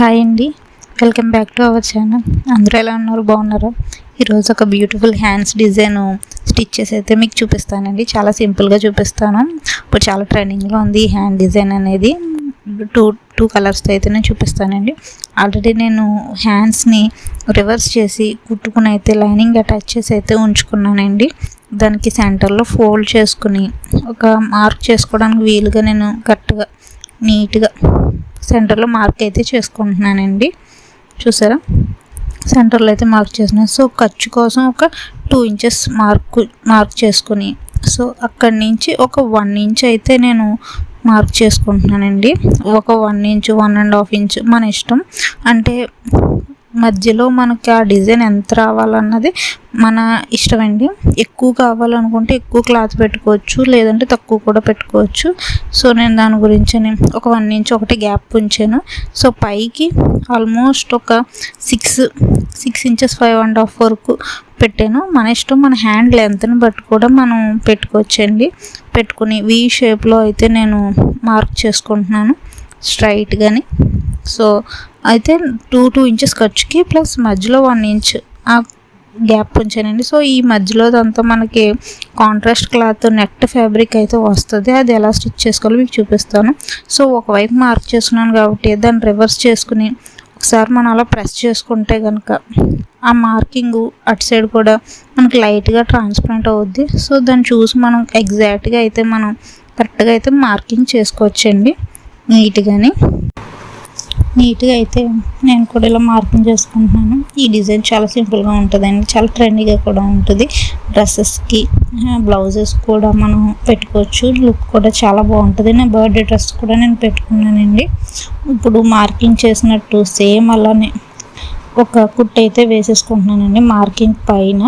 Hi అండి, welcome back to our channel. అందరూ ఎలా ఉన్నారు? బాగున్నారా? ఈరోజు ఒక బ్యూటిఫుల్ హ్యాండ్స్ డిజైన్ స్టిచ్ చేసి అయితే మీకు చూపిస్తానండి. చాలా సింపుల్గా చూపిస్తాను. ఇప్పుడు చాలా ట్రెండింగ్లో ఉంది ఈ హ్యాండ్ డిజైన్ అనేది. టూ కలర్స్తో అయితే నేను చూపిస్తానండి. ఆల్రెడీ నేను హ్యాండ్స్ని రివర్స్ చేసి కుట్టుకుని అయితే లైనింగ్ అటాచ్ చేసి అయితే ఉంచుకున్నానండి. దానికి సెంటర్లో ఫోల్డ్ చేసుకుని ఒక మార్క్ చేసుకోవడానికి వీలుగా నేను కరెక్ట్గా నీట్గా సెంటర్లో మార్క్ అయితే చేసుకుంటున్నానండి. చూసారా, సెంటర్లో అయితే మార్క్ చేసిన. సో ఖర్చు కోసం ఒక 2 ఇంచెస్ మార్క్ చేసుకుని, సో అక్కడి నుంచి ఒక 1 ఇంచ్ అయితే నేను మార్క్ చేసుకుంటున్నానండి. ఒక 1 ఇంచ్ 1.5 ఇంచ్ మన ఇష్టం. అంటే మధ్యలో మనకి ఆ డిజైన్ ఎంత రావాలన్నది మన ఇష్టం అండి. ఎక్కువ కావాలనుకుంటే ఎక్కువ క్లాత్ పెట్టుకోవచ్చు, లేదంటే తక్కువ కూడా పెట్టుకోవచ్చు. సో నేను దాని గురించి ఒక 1 ఇంచ్ ఒకటి గ్యాప్ ఉంచాను. సో పైకి ఆల్మోస్ట్ ఒక 6 ఇంచెస్ 5.5 వరకు పెట్టాను. మన ఇష్టం, మన హ్యాండ్ లెంత్ని బట్టి కూడా మనం పెట్టుకోవచ్చండి. పెట్టుకుని వీ షేప్లో అయితే నేను మార్క్ చేసుకుంటున్నాను స్ట్రైట్గాని. సో అయితే 2 ఇంచెస్ ఖర్చుకి ప్లస్ మధ్యలో 1 ఇంచ్ ఆ గ్యాప్ ఉంచానండి. సో ఈ మధ్యలో అంతా మనకి కాంట్రాస్ట్ క్లాత్ నెట్ ఫ్యాబ్రిక్ అయితే వస్తుంది. అది ఎలా స్టిచ్ చేసుకోవాలో మీకు చూపిస్తాను. సో ఒకవైపు మార్క్ చేసుకున్నాను కాబట్టి దాన్ని రివర్స్ చేసుకుని ఒకసారి మనం అలా ప్రెస్ చేసుకుంటే కనుక ఆ మార్కింగ్ అటు సైడ్ కూడా మనకి లైట్గా ట్రాన్స్పరెంట్ అవుద్ది. సో దాన్ని చూసి మనం ఎగ్జాక్ట్గా అయితే మనం కరెక్ట్గా అయితే మార్కింగ్ చేసుకోవచ్చండి. నీట్గా అయితే నేను కూడా ఇలా మార్కింగ్ చేసుకుంటున్నాను. ఈ డిజైన్ చాలా సింపుల్గా ఉంటుందండి, చాలా ట్రెండీగా కూడా ఉంటుంది. డ్రెస్సెస్కి, బ్లౌజెస్ కూడా మనం పెట్టుకోవచ్చు. లుక్ కూడా చాలా బాగుంటుంది. నా బర్త్డే డ్రెస్ కూడా నేను పెట్టుకున్నానండి. ఇప్పుడు మార్కింగ్ చేసినట్టు సేమ్ అలానే ఒక కుట్టు అయితే వేసేసుకుంటున్నానండి. మార్కింగ్ పైన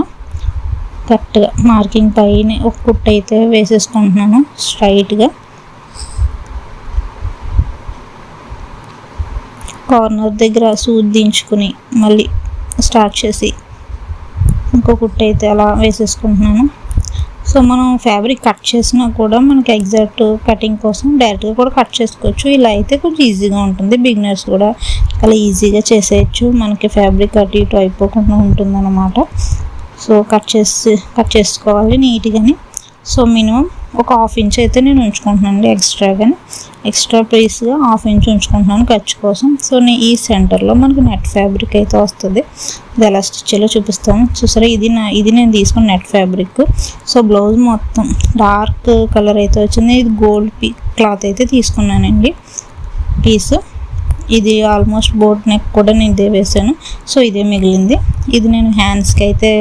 కరెక్ట్గా మార్కింగ్ పైన ఒక కుట్టు అయితే వేసేసుకుంటున్నాను స్ట్రైట్గా. కార్నర్ దగ్గర సూది దించుకుని మళ్ళీ స్టార్ట్ చేసి ఇంకో కుట్టు అయితే అలా వేసేసుకుంటున్నాను. సో మనం ఫ్యాబ్రిక్ కట్ చేసినా కూడా మనకి ఎగ్జాక్ట్ కటింగ్ కోసం డైరెక్ట్గా కూడా కట్ చేసుకోవచ్చు. ఇలా అయితే కొంచెం ఈజీగా ఉంటుంది. బిగినర్స్ కూడా అలా ఈజీగా చేసేయచ్చు. మనకి ఫ్యాబ్రిక్ అటు ఇటు అయిపోకుండా ఉంటుంది అన్నమాట. సో కట్ చేసుకోవాలి నీట్గాని. సో మినిమం ఒక 1/2 ఇంచ్ అయితే నేను ఉంచుకుంటున్నాను ఎక్స్ట్రా పీస్గా 1/2 ఇంచ్ ఉంచుకుంటున్నాను ఖర్చు కోసం. సో నేను ఈ సెంటర్లో మనకి నెట్ ఫ్యాబ్రిక్ అయితే వస్తుంది. ఇది ఎలా స్టిచ్ చేయాలో చూపిస్తాను. చూసారా, ఇది నేను తీసుకున్న నెట్ ఫ్యాబ్రిక్. సో బ్లౌజ్ మొత్తం డార్క్ కలర్ అయితే వచ్చింది. ఇది గోల్డ్ క్లాత్ అయితే తీసుకున్నానండి పీస్. ఇది ఆల్మోస్ట్ బోట్ నెక్ కూడా నేను ఇదే వేసాను. సో ఇదే మిగిలింది. ఇది నేను హ్యాండ్స్కి అయితే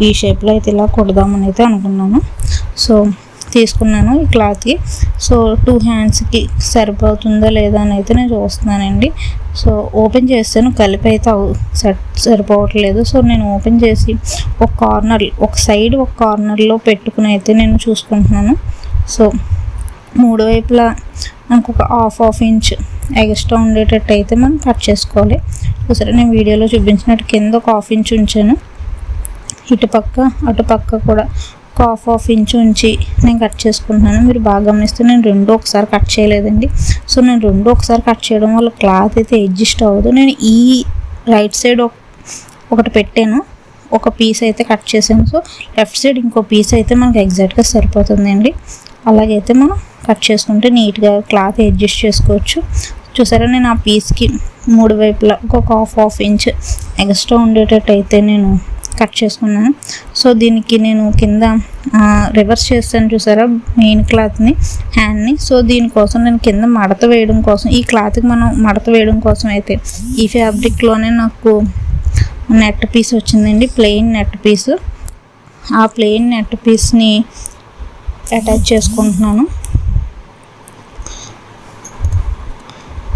ఈ షేప్లో అయితే ఇలా కుడదామని అయితే అనుకున్నాను. సో తీసుకున్నాను ఈ క్లాత్కి. సో 2 హ్యాండ్స్కి సరిపోతుందా లేదా అని అయితే నేను చూస్తున్నానండి. సో ఓపెన్ చేస్తాను, కలిపి అయితే సరిపోవట్లేదు. సో నేను ఓపెన్ చేసి ఒక కార్నర్లో పెట్టుకుని అయితే నేను చూసుకుంటున్నాను. సో 3 వైపులా మనకు ఒక హాఫ్ ఇంచ్ ఎక్స్ట్రా ఉండేటట్టు అయితే మనం కట్ చేసుకోవాలి. సరే, నేను వీడియోలో చూపించినట్టు కింద ఒక 1/2 ఇంచ్ ఉంచాను. ఇటుపక్క అటుపక్క కూడా ఒక హాఫ్ ఇంచ్ ఉంచి నేను కట్ చేసుకుంటున్నాను. మీరు బాగా గమనిస్తే నేను 2 ఒకసారి కట్ చేయలేదండి. సో నేను 2 ఒకసారి కట్ చేయడం వల్ల క్లాత్ అయితే అడ్జస్ట్ అవ్వదు. నేను ఈ రైట్ సైడ్ ఒకటి పెట్టాను, ఒక పీస్ అయితే కట్ చేసాను. సో లెఫ్ట్ సైడ్ ఇంకో పీస్ అయితే మనకు ఎగ్జాక్ట్గా సరిపోతుందండి. అలాగైతే మనం కట్ చేసుకుంటే నీట్గా క్లాత్ అడ్జస్ట్ చేసుకోవచ్చు. చూసారా, నేను ఆ పీస్కి 3 వైపులా ఒక హాఫ్ ఇంచ్ ఎక్స్ట్రా ఉండేటట్టు అయితే నేను కట్ చేసుకున్నాను. సో దీనికి నేను కింద రివర్స్ చేస్తాను చూసారా మెయిన్ క్లాత్ని, హ్యాండ్ని. సో దీనికోసం నేను కింద మడత వేయడం కోసం, ఈ క్లాత్కి మనం మడత వేయడం కోసం అయితే ఈ ఫ్యాబ్రిక్లోనే నాకు నెట్ పీస్ వచ్చిందండి, ప్లెయిన్ నెట్ పీస్. ఆ ప్లెయిన్ నెట్ పీస్ని అటాచ్ చేసుకుంటున్నాను.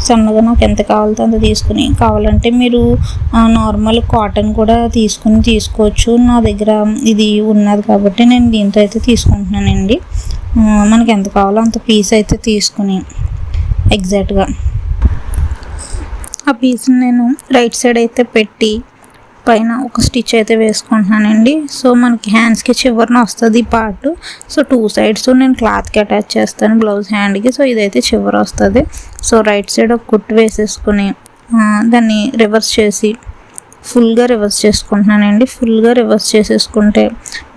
సన్నగా నాకు ఎంత కావాలో అంత తీసుకుని, కావాలంటే మీరు నార్మల్ కాటన్ కూడా తీసుకోవచ్చు. నా దగ్గర ఇది ఉన్నది కాబట్టి నేను దీంతో అయితే తీసుకుంటున్నానండి. మనకి ఎంత కావాలో అంత పీస్ అయితే తీసుకుని ఎగ్జాక్ట్గా ఆ పీస్ని నేను రైట్ సైడ్ అయితే పెట్టి పైన ఒక స్టిచ్ అయితే వేసుకుంటున్నానండి. సో మనకి హ్యాండ్స్కి చివరిన వస్తుంది ఈ పార్ట్. సో 2 సైడ్స్ నేను క్లాత్కి అటాచ్ చేస్తాను బ్లౌజ్ హ్యాండ్కి. సో ఇదైతే చివరి వస్తుంది. సో రైట్ సైడ్ ఒక కుట్టు వేసేసుకుని దాన్ని రివర్స్ చేసి ఫుల్గా రివర్స్ చేసుకుంటున్నానండి. ఫుల్గా రివర్స్ చేసేసుకుంటే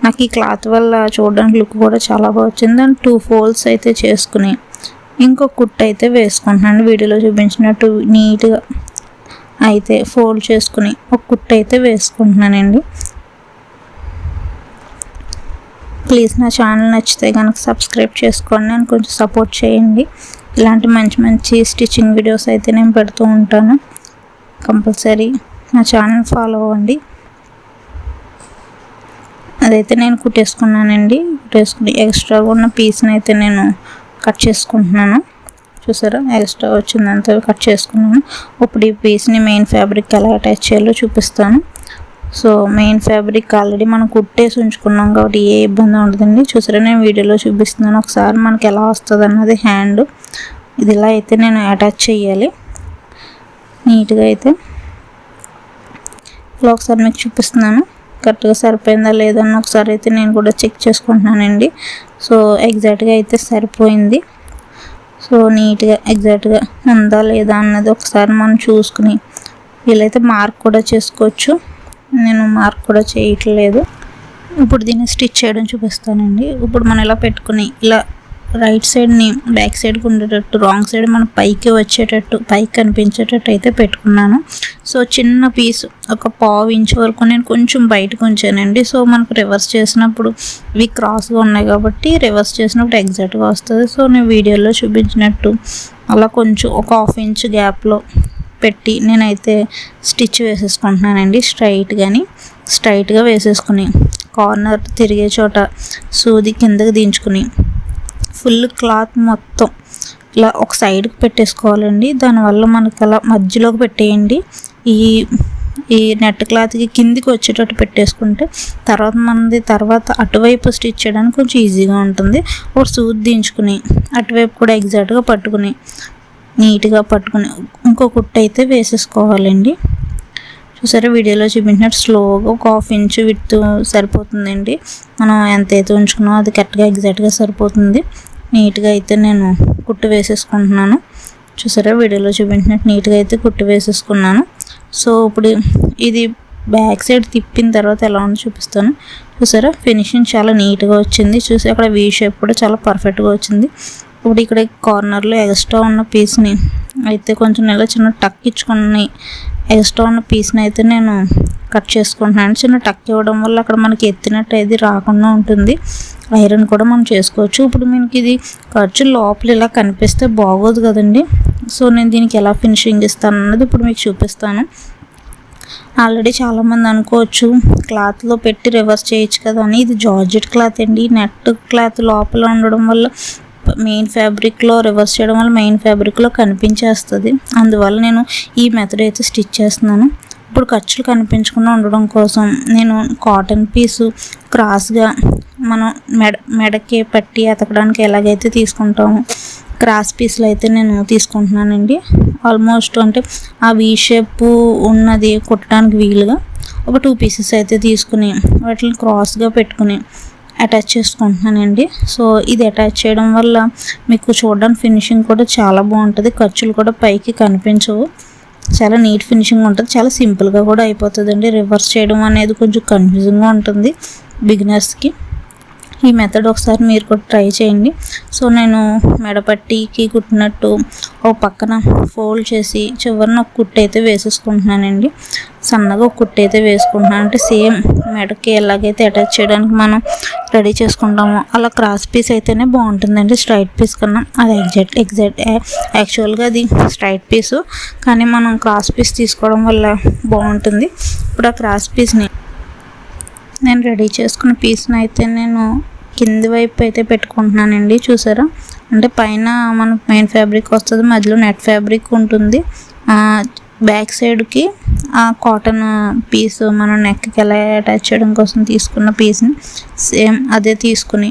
నాకు ఈ క్లాత్ వల్ల చూడడానికి లుక్ కూడా చాలా బాగా వచ్చింది. దాన్ని 2 ఫోల్డ్స్ అయితే చేసుకుని ఇంకొక కుట్టు అయితే వేసుకుంటున్నాను. వీడియోలో చూపించినట్టు నీట్గా అయితే ఫోల్డ్ చేసుకుని ఒక కుట్టు అయితే వేసుకుంటున్నానండి. ప్లీజ్ నా ఛానల్ నచ్చితే కనుక సబ్స్క్రైబ్ చేసుకోండి, నేను కొంచెం సపోర్ట్ చేయండి. ఇలాంటి మంచి మంచి స్టిచ్చింగ్ వీడియోస్ అయితే నేను పెడుతూ ఉంటాను. కంపల్సరీ నా ఛానల్ ఫాలో అవ్వండి. అదైతే నేను కుట్టేసుకున్నానండి. కుట్టేసుకుని ఎక్స్ట్రాగా ఉన్న పీస్ని అయితే నేను కట్ చేసుకుంటున్నాను. చూసారా, ఎక్స్ట్రా వచ్చిందంతా కట్ చేసుకున్నాను. ఇప్పుడు ఈ పీస్ని మెయిన్ ఫ్యాబ్రిక్ ఎలా అటాచ్ చేయాలో చూపిస్తాను. సో మెయిన్ ఫ్యాబ్రిక్ ఆల్రెడీ మనం కుట్టేసి ఉంచుకున్నాం కాబట్టి ఏ ఇబ్బంది ఉండదండి. చూసారా, నేను వీడియోలో చూపిస్తున్నాను. ఒకసారి మనకి ఎలా వస్తుంది అన్నది హ్యాండ్ ఇది ఇలా అయితే నేను అటాచ్ చేయాలి నీట్గా. అయితే ఇలా ఒకసారి మీకు చూపిస్తున్నాను. కరెక్ట్గా సరిపోయిందా లేదన్న ఒకసారి అయితే నేను కూడా చెక్ చేసుకుంటున్నానండి. సో ఎగ్జాక్ట్గా అయితే సరిపోయింది. సో నీట్గా ఎగ్జాక్ట్గా ఉందా లేదా అన్నది ఒకసారి మనం చూసుకుని వీలైతే మార్క్ కూడా చేసుకోవచ్చు. నేను మార్క్ కూడా చేయట్లేదు. ఇప్పుడు దీన్ని స్టిచ్ చేయడం చూపిస్తానండి. ఇప్పుడు మనం ఇలా పెట్టుకుని ఇలా రైట్ సైడ్ని బ్యాక్ సైడ్కి ఉండేటట్టు, రాంగ్ సైడ్ మనం పైకి వచ్చేటట్టు, పైకి కనిపించేటట్టు అయితే పెట్టుకున్నాను. సో చిన్న పీస్ ఒక 1/2 ఇంచ్ వరకు నేను కొంచెం బయటకు ఉంచానండి. సో మనకు రివర్స్ చేసినప్పుడు ఇవి క్రాస్గా ఉన్నాయి కాబట్టి రివర్స్ చేసినప్పుడు ఎగ్జాక్ట్గా వస్తుంది. సో నేను వీడియోలో చూపించినట్టు అలా కొంచెం ఒక 1/2 ఇంచ్ గ్యాప్లో పెట్టి నేనైతే స్టిచ్ వేసేసుకుంటున్నానండి. స్ట్రైట్గా వేసేసుకుని కార్నర్ తిరిగే చోట సూది కిందకి దించుకుని ఫుల్ క్లాత్ మొత్తం ఇలా ఒక సైడ్కి పెట్టేసుకోవాలండి. దానివల్ల మనకు అలా మధ్యలోకి పెట్టేయండి. ఈ నెట్ క్లాత్కి కిందికి వచ్చేటట్టు పెట్టేసుకుంటే తర్వాత అటువైపు స్టిచ్ చేయడానికి కొంచెం ఈజీగా ఉంటుంది. ఒక సూది దించుకుని అటువైపు కూడా ఎగ్జాక్ట్గా పట్టుకుని నీట్గా పట్టుకుని ఇంకో కుట్టు అయితే వేసేసుకోవాలండి. చూసారా, వీడియోలో చూపించినట్టు స్లోగా ఒక 1/2 ఇంచ్ విడ్త్ సరిపోతుందండి. మనం ఎంత అయితే ఉంచుకున్నామో అది కరెక్ట్గా ఎగ్జాక్ట్గా సరిపోతుంది. నీట్గా అయితే నేను కుట్టు వేసేసుకుంటున్నాను. చూసారా, వీడియోలో చూపించినట్టు నీట్గా అయితే కుట్టు వేసేసుకున్నాను. సో ఇప్పుడు ఇది బ్యాక్ సైడ్ తిప్పిన తర్వాత ఎలా ఉందో చూపిస్తాను. చూసారా, ఫినిషింగ్ చాలా నీట్గా వచ్చింది. చూసి అక్కడ వీ షేప్ కూడా చాలా పర్ఫెక్ట్గా వచ్చింది. ఇప్పుడు ఇక్కడ కార్నర్లో ఎక్స్ట్రా ఉన్న పీస్ని అయితే కొంచెం ఇలా చిన్న టక్ ఇచ్చుకుని ఎక్స్ట్రా ఉన్న పీస్ని అయితే నేను కట్ చేసుకుంటున్నాను. చిన్న టక్ ఇవ్వడం వల్ల అక్కడ మనకి ఎత్తినట్టు అది రాకుండా ఉంటుంది. ఐరన్ కూడా మనం చేసుకోవచ్చు. ఇప్పుడు మనకి ఇది ఖర్చు లోపల ఇలా కనిపిస్తే బాగోదు కదండి. సో నేను దీనికి ఎలా ఫినిషింగ్ ఇస్తాను అన్నది ఇప్పుడు మీకు చూపిస్తాను. ఆల్రెడీ చాలామంది అనుకోవచ్చు క్లాత్లో పెట్టి రివర్స్ చేయొచ్చు కదా అని. ఇది జార్జెట్ క్లాత్ అండి. నెట్ క్లాత్ లోపల ఉండడం వల్ల మెయిన్ ఫ్యాబ్రిక్లో రివర్స్ చేయడం వల్ల మెయిన్ ఫ్యాబ్రిక్లో కనిపించేస్తుంది. అందువల్ల నేను ఈ మెథడ్ అయితే స్టిచ్ చేస్తున్నాను. ఇప్పుడు ఖర్చులు కనిపించకుండా ఉండడం కోసం నేను కాటన్ పీసు క్రాస్గా మనం మెడకి పట్టి అతకడానికి ఎలాగైతే తీసుకుంటామో క్రాస్ పీస్లు అయితే నేను తీసుకుంటున్నానండి. ఆల్మోస్ట్ అంటే ఆ వీ షేప్ ఉన్నది కుట్టడానికి వీలుగా ఒక 2 పీసెస్ అయితే తీసుకుని వాటిని క్రాస్గా పెట్టుకుని అటాచ్ చేసుకుంటున్నానండి. సో ఇది అటాచ్ చేయడం వల్ల మీకు చూడడానికి ఫినిషింగ్ కూడా చాలా బాగుంటుంది. ఖర్చులు కూడా పైకి కనిపించవు. చాలా నీట్ ఫినిషింగ్ ఉంటుంది. చాలా సింపుల్గా కూడా అయిపోతుందండి. రివర్స్ చేయడం అనేది కొంచెం కన్ఫ్యూజింగ్గా ఉంటుంది బిగినర్స్కి. ఈ మెథడ్ ఒకసారి మీరు కూడా ట్రై చేయండి. సో నేను మెడపట్టికి కుట్టినట్టు ఒక పక్కన ఫోల్డ్ చేసి చివరిన ఒక కుట్టు అయితే వేసేసుకుంటున్నానండి. సన్నగా ఒక కుట్టు అయితే వేసుకుంటున్నాను. అంటే సేమ్ మెడకి ఎలాగైతే అటాచ్ చేయడానికి మనం రెడీ చేసుకుంటామో అలా క్రాస్ పీస్ అయితేనే బాగుంటుందండి స్ట్రైట్ పీస్ కన్నా. అది యాక్చువల్గా అది స్ట్రైట్ పీసు, కానీ మనం క్రాస్ పీస్ తీసుకోవడం వల్ల బాగుంటుంది. ఇప్పుడు ఆ క్రాస్ పీస్ని నేను రెడీ చేసుకున్న పీస్ని అయితే నేను కింది వైపు అయితే పెట్టుకుంటున్నానండి. చూసారా, అంటే పైన మన మెయిన్ ఫ్యాబ్రిక్ వస్తుంది, మధ్యలో నెట్ ఫ్యాబ్రిక్ ఉంటుంది. బ్యాక్ సైడ్కి ఆ కాటన్ పీస్ మనం నెక్కి ఎలా అటాచ్ చేయడం కోసం తీసుకున్న పీస్ని సేమ్ అదే తీసుకుని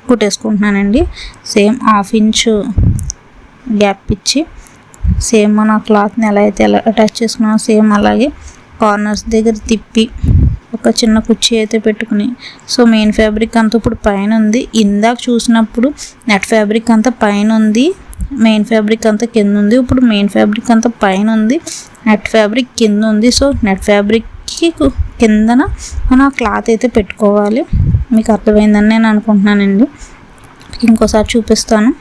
కుట్టేసుకుంటున్నానండి. సేమ్ 1/2 ఇంచు గ్యాప్ ఇచ్చి సేమ్ మన క్లాత్ని ఎలా అటాచ్ చేసుకున్నామో సేమ్ అలాగే కార్నర్స్ దగ్గర తిప్పి ఒక చిన్న కుర్చీ అయితే పెట్టుకుని, సో మెయిన్ ఫ్యాబ్రిక్ అంతా ఇప్పుడు పైన ఉంది. ఇందాక చూసినప్పుడు నెట్ ఫ్యాబ్రిక్ అంతా పైన ఉంది, మెయిన్ ఫ్యాబ్రిక్ అంతా కింద ఉంది, ఇప్పుడు మెయిన్ ఫ్యాబ్రిక్ అంతా పైన ఉంది, నెట్ ఫ్యాబ్రిక్ కింద ఉంది. సో నెట్ ఫ్యాబ్రిక్కి కిందన మనం ఆ క్లాత్ అయితే పెట్టుకోవాలి. మీకు అర్థమైందని నేను అనుకుంటున్నానండి. ఇంకోసారి చూపిస్తాను.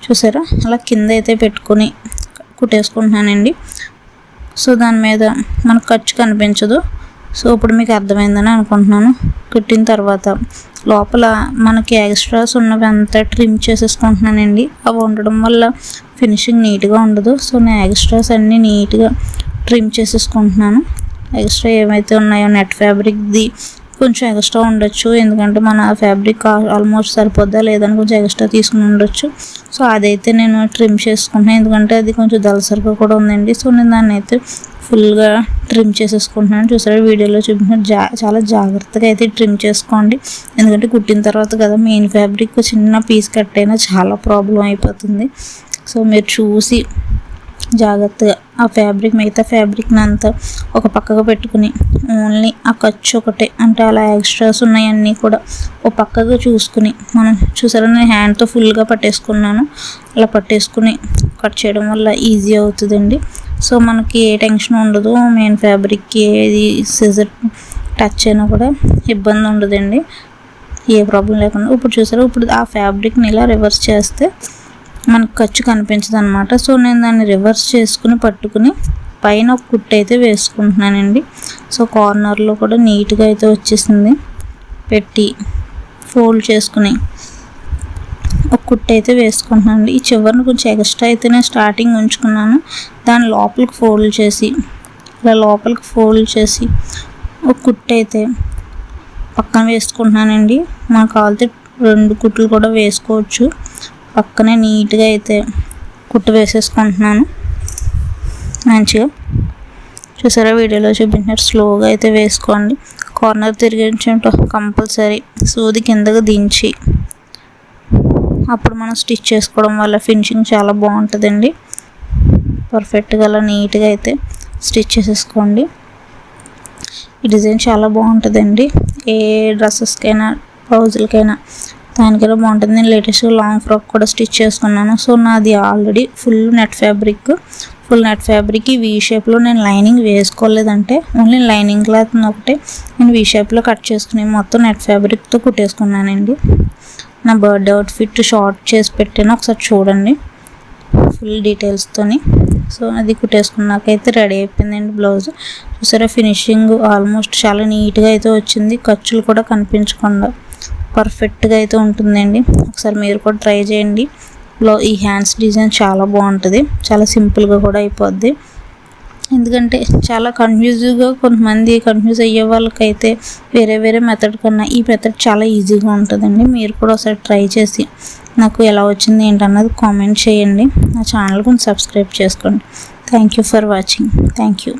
చూసారా, అలా కింద అయితే పెట్టుకొని కుట్టేసుకుంటున్నానండి. సో దాని మీద మనకు ఖర్చు కనిపించదు. సో ఇప్పుడు మీకు అర్థమైందని అనుకుంటున్నాను. కుట్టిన తర్వాత లోపల మనకి ఎక్స్ట్రాస్ ఉన్నవి అంతా ట్రిమ్ చేసేసుకుంటున్నానండి. అవి ఉండడం వల్ల ఫినిషింగ్ నీట్గా ఉండదు. సో నేను ఎక్స్ట్రాస్ అన్నీ నీట్గా ట్రిమ్ చేసేసుకుంటున్నాను. ఎక్స్ట్రా ఏమైతే ఉన్నాయో నెట్ ఫ్యాబ్రిక్ది కొంచెం ఎక్స్ట్రా ఉండొచ్చు, ఎందుకంటే మన ఫ్యాబ్రిక్ ఆల్మోస్ట్ సరిపోద్దా లేదని కొంచెం ఎక్స్ట్రా తీసుకుని ఉండొచ్చు. సో అదైతే నేను ట్రిమ్ చేసుకుంటున్నాను, ఎందుకంటే అది కొంచెం దళసరిగా కూడా ఉందండి. సో నేను దాన్ని అయితే ఫుల్గా ట్రిమ్ చేసేసుకుంటున్నాను. చూసారా, వీడియోలో చూపించిన చాలా జాగ్రత్తగా అయితే ట్రిమ్ చేసుకోండి, ఎందుకంటే కుట్టిన తర్వాత కదా మెయిన్ ఫ్యాబ్రిక్ చిన్న పీస్ కట్ అయినా చాలా ప్రాబ్లం అయిపోతుంది. సో మీరు చూసి జాగ్రత్తగా ఆ ఫ్యాబ్రిక్ మిగతా ఫ్యాబ్రిక్ని అంతా ఒక పక్కగా పెట్టుకుని ఓన్లీ ఆ ఖర్చు ఒకటే, అంటే అలా ఎక్స్ట్రాస్ ఉన్నాయన్నీ కూడా ఒక పక్కగా చూసుకుని మనం చూసారా, నేను హ్యాండ్తో ఫుల్గా పట్టేసుకున్నాను. అలా పట్టేసుకుని కట్ చేయడం వల్ల ఈజీ అవుతుందండి. సో మనకి ఏ టెన్షన్ ఉండదు, మెయిన్ ఫ్యాబ్రిక్కి ఏది సిజర్ టచ్ అయినా కూడా ఇబ్బంది ఉండదండి, ఏ ప్రాబ్లం లేకుండా. ఇప్పుడు చూసారా, ఇప్పుడు ఆ ఫ్యాబ్రిక్ని ఇలా రివర్స్ చేస్తే మనకు ఖర్చు కనిపించదు అనమాట. సో నేను దాన్ని రివర్స్ చేసుకుని పట్టుకుని పైన ఒక కుట్టు అయితే వేసుకుంటున్నానండి. సో కార్నర్లో కూడా నీట్గా అయితే వచ్చేసింది. పెట్టి ఫోల్డ్ చేసుకుని ఒక కుట్టు అయితే వేసుకుంటున్నాను. ఈ చివరిని కొంచెం ఎక్స్ట్రా అయితే నేను స్టార్టింగ్ ఉంచుకున్నాను, దాని లోపలికి ఫోల్డ్ చేసి ఇలా లోపలికి ఫోల్డ్ చేసి ఒక కుట్టు అయితే పక్కన వేసుకుంటున్నానండి. మనకు కావాలితే 2 కుట్లు కూడా వేసుకోవచ్చు. పక్కనే నీట్గా అయితే కుట్టు వేసేసుకుంటున్నాను మంచిగా. చూసారా, వీడియోలో చూపించినట్టు స్లోగా అయితే వేసుకోండి. కార్నర్ తిరిగించే కంపల్సరీ సూది కిందకు దించి అప్పుడు మనం స్టిచ్ చేసుకోవడం వల్ల ఫినిషింగ్ చాలా బాగుంటుందండి. పర్ఫెక్ట్గా అలా నీట్గా అయితే స్టిచ్ చేసేసుకోండి. ఈ డిజైన్ చాలా బాగుంటుందండి, ఏ డ్రెస్సెస్కైనా బ్లౌజులకైనా దానికైనా బాగుంటుంది. నేను లేటెస్ట్గా లాంగ్ ఫ్రాక్ కూడా స్టిచ్ చేసుకున్నాను. సో నాది already full net fabric we షేప్లో నేను లైనింగ్ వేసుకోలేదంటే ఓన్లీ లైనింగ్ క్లాత్ ఒకటే నేను వీ షేప్లో కట్ చేసుకుని మొత్తం నెట్ ఫ్యాబ్రిక్తో కుట్టేసుకున్నానండి. నా బర్త్డే అవుట్ఫిట్ షార్ట్ చేసి పెట్టాను, ఒకసారి చూడండి ఫుల్ డీటెయిల్స్తోని. సో అది కుట్టేసుకున్నాకైతే రెడీ అయిపోయిందండి బ్లౌజ్. చూసారా, ఫినిషింగ్ ఆల్మోస్ట్ చాలా నీట్గా అయితే వచ్చింది, ఖర్చులు కూడా కనిపించకుండా పర్ఫెక్ట్గా అయితే ఉంటుందండి. ఒకసారి మీరు కూడా ట్రై చేయండి. ఈ హ్యాండ్స్ డిజైన్ చాలా బాగుంటుంది, చాలా సింపుల్గా కూడా అయిపోద్ది. ఎందుకంటే చాలా కొంతమంది కన్ఫ్యూజ్ అయ్యే వాళ్ళకైతే వేరే మెథడ్ కన్నా ఈ మెథడ్ చాలా ఈజీగా ఉంటుందండి. మీరు కూడా ఒకసారి ట్రై చేసి నాకు ఎలా వచ్చింది ఏంటన్నది కామెంట్ చేయండి. నా ఛానల్ కొంచెం సబ్స్క్రైబ్ చేసుకోండి. Thank you for watching. Thank you.